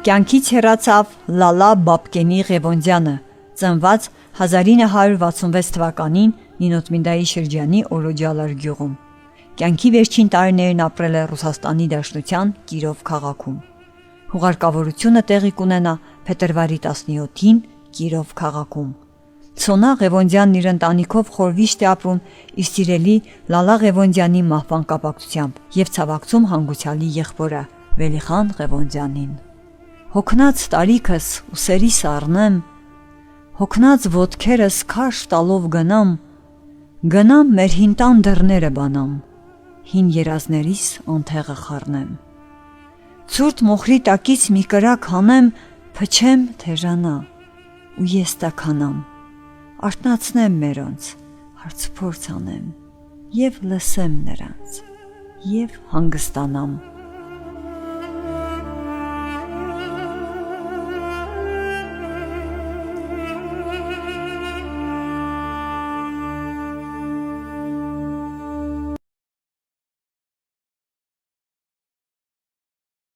Կյանքից հեռացավ Լալա Բաբկենի Ղևոնդյանը, ծնված 1966 թվականին Նինոթմինդայի շրջանի Օրոջալար գյուղում։ Կյանքի վերջին տարիներն ապրել է Ռուսաստանի Դաշնության Կիրով քաղաքում։ Հուղարկավորությունը տեղի կունենա փետրվարի 17-ին Կիրով քաղաքում։ Սոնա Ղևոնդյանն իր ընտանիքով խորհրդիշտ է ապրում իր սիրելի Լալա Ղևոնդյանի մահվան կապակցությամբ եւ ցավակցում հանգուցյալի եղբորը Վելիխան Ղևոնդյանին։ Հոգնած տարիքս ուսերիս առնեմ, հոգնած ոտքերս քաշ տալով գնամ մեր հին տան դռները բանամ, հին երազներիս անթեղը խառնեմ։ Ցուրտ մոխրի տակից մի կրակ հանեմ, փչեմ թեժանա, ու ես տականամ, արթնացնեմ մերոնց, հարցփորձ անեմ, եւ լսեմ նրանց, եւ հանգստանամ։